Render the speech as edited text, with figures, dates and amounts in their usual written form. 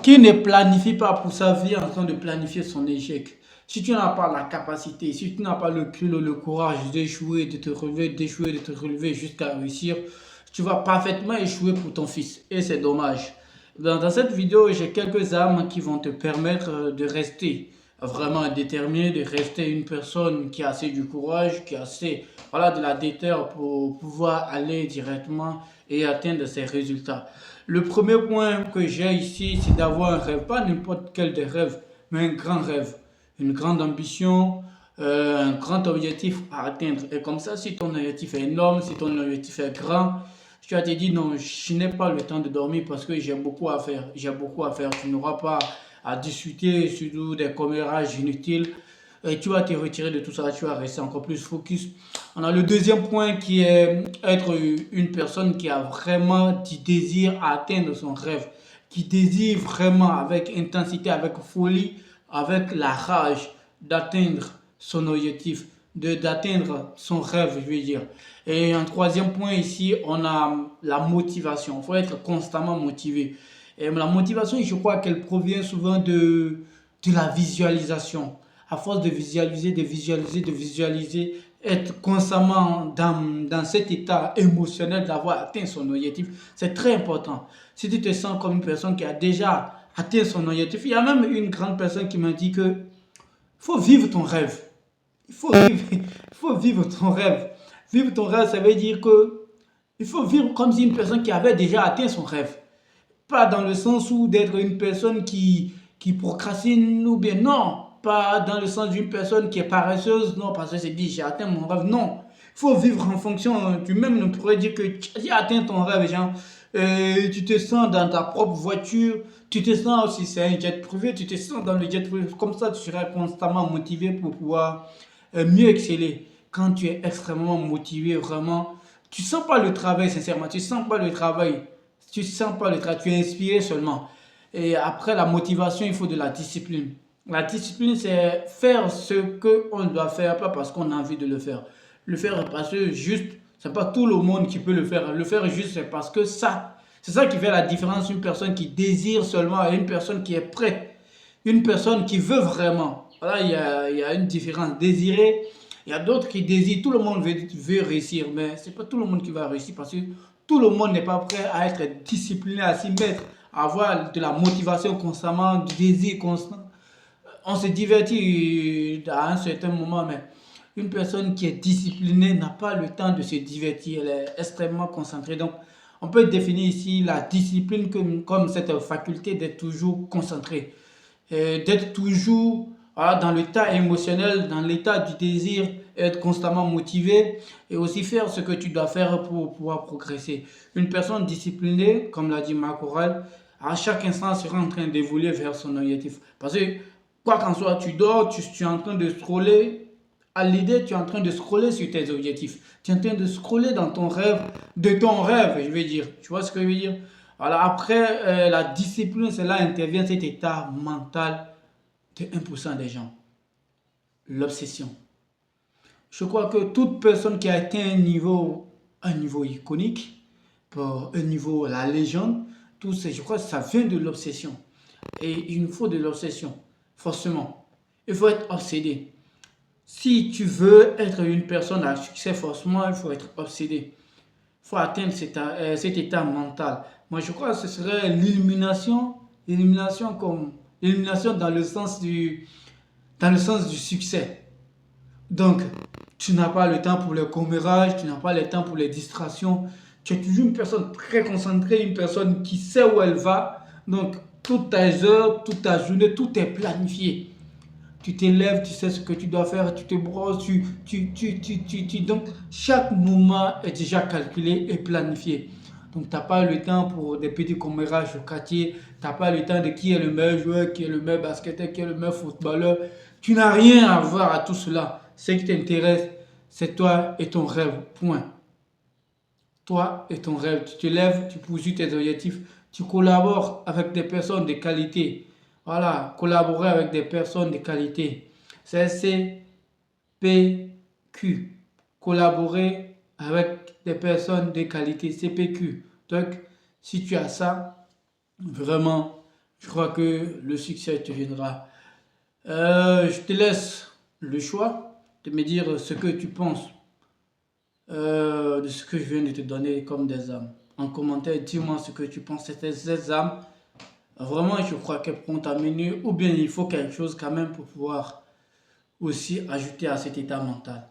Qui ne planifie pas pour sa vie en train de planifier son échec? Si tu n'as pas la capacité, si tu n'as pas le culot, le courage d'échouer, de te relever, d'échouer, de te relever jusqu'à réussir, tu vas parfaitement échouer pour ton fils. Et c'est dommage. Dans cette vidéo, j'ai quelques armes qui vont te permettre de rester vraiment déterminé, de rester une personne qui a assez du courage, qui a assez voilà, de la déterre pour pouvoir aller directement et atteindre ses résultats. Le premier point que j'ai ici, c'est d'avoir un rêve, pas n'importe quel des rêves, mais un grand rêve, une grande ambition, un grand objectif à atteindre. Et comme ça, si ton objectif est énorme, si ton objectif est grand, tu vas te dire non, je n'ai pas le temps de dormir parce que j'ai beaucoup à faire. J'ai beaucoup à faire. Tu n'auras pas à discuter sur des commérages inutiles. Et tu vas te retirer de tout ça, tu vas rester encore plus focus. On a le deuxième point qui est être une personne qui a vraiment du désir à atteindre son rêve, qui désire vraiment avec intensité, avec folie, avec la rage d'atteindre son objectif, d'atteindre son rêve, je veux dire. Et un troisième point ici, on a la motivation. Il faut être constamment motivé. Et la motivation, je crois qu'elle provient souvent de la visualisation. À force de visualiser, de visualiser, de visualiser, être constamment dans cet état émotionnel d'avoir atteint son objectif, c'est très important. Si tu te sens comme une personne qui a déjà atteint son objectif, il y a même une grande personne qui m'a dit que faut vivre ton rêve. Il faut vivre ton rêve. Vivre ton rêve, ça veut dire que il faut vivre comme si une personne qui avait déjà atteint son rêve. Pas dans le sens où d'être une personne qui procrastine ou bien non. Pas dans le sens d'une personne qui est paresseuse, non, parce que c'est dit j'ai atteint mon rêve. Non. Il faut vivre en fonction. Tu-même ne pourrais dire que tu as atteint ton rêve, genre. Tu te sens dans ta propre voiture, tu te sens aussi, c'est un jet privé, tu te sens dans le jet privé. Comme ça, tu seras constamment motivé pour pouvoir mieux exceller. Quand tu es extrêmement motivé, vraiment, tu sens pas le travail, sincèrement, tu sens pas le travail. Tu sens pas le travail, tu es inspiré seulement. Et après la motivation, il faut de la discipline. La discipline, c'est faire ce qu'on doit faire, pas parce qu'on a envie de le faire. Le faire parce que juste, c'est pas tout le monde qui peut le faire. Le faire juste, c'est parce que ça, c'est ça qui fait la différence. Une personne qui désire seulement et une personne qui est prête. Une personne qui veut vraiment. Voilà, il y a une différence. Désirer, il y a d'autres qui désirent. Tout le monde veut réussir, mais c'est pas tout le monde qui va réussir parce que tout le monde n'est pas prêt à être discipliné, à s'y mettre, à avoir de la motivation constamment, du désir constant. On se divertit à un certain moment, mais une personne qui est disciplinée n'a pas le temps de se divertir, elle est extrêmement concentrée. Donc, on peut définir ici la discipline comme cette faculté d'être toujours concentré, d'être toujours voilà, dans l'état émotionnel, dans l'état du désir, être constamment motivé et aussi faire ce que tu dois faire pour pouvoir progresser. Une personne disciplinée, comme l'a dit Marc Aurèle, à chaque instant sera en train d'évoluer vers son objectif. Parce que quoi qu'en soit, tu dors, tu es en train de scroller. À l'idée, tu es en train de scroller sur tes objectifs. Tu es en train de scroller dans ton rêve, de ton rêve, je veux dire. Tu vois ce que je veux dire? Voilà, après, la discipline, c'est là intervient cet état mental de 1% des gens. L'obsession. Je crois que toute personne qui a atteint un niveau iconique, pour un niveau, la légende, tout ça, je crois que ça vient de l'obsession. Et il nous faut de l'obsession, forcément. Il faut être obsédé. Si tu veux être une personne à succès, forcément, il faut être obsédé. Il faut atteindre cet état mental. Moi, je crois que ce serait l'illumination, l'illumination dans le sens du succès. Donc, tu n'as pas le temps pour les commérages, tu n'as pas le temps pour les distractions. Tu es toujours une personne très concentrée, une personne qui sait où elle va. Donc, toutes tes heures, toute ta journée, tout est planifié. Tu t'élèves, tu sais ce que tu dois faire, tu te brosses, donc, chaque moment est déjà calculé et planifié. Donc, tu n'as pas le temps pour des petits commérages au quartier. Tu n'as pas le temps de qui est le meilleur joueur, qui est le meilleur basketteur, qui est le meilleur footballeur. Tu n'as rien à voir à tout cela. Ce qui t'intéresse, c'est toi et ton rêve. Point. Toi et ton rêve. Tu te lèves, tu poursuis tes objectifs, tu collabores avec des personnes de qualité. Voilà, collaborer avec des personnes de qualité. C'est CPQ. Collaborer avec des personnes de qualité. CPQ. Donc, si tu as ça, vraiment, Je crois que le succès te viendra. Je te laisse le choix de me dire ce que tu penses de ce que je viens de te donner comme des âmes. En commentaire, dis-moi ce que tu penses de ces âmes. Vraiment, je crois qu'elles pourront t'amener, ou bien il faut quelque chose quand même pour pouvoir aussi ajouter à cet état mental.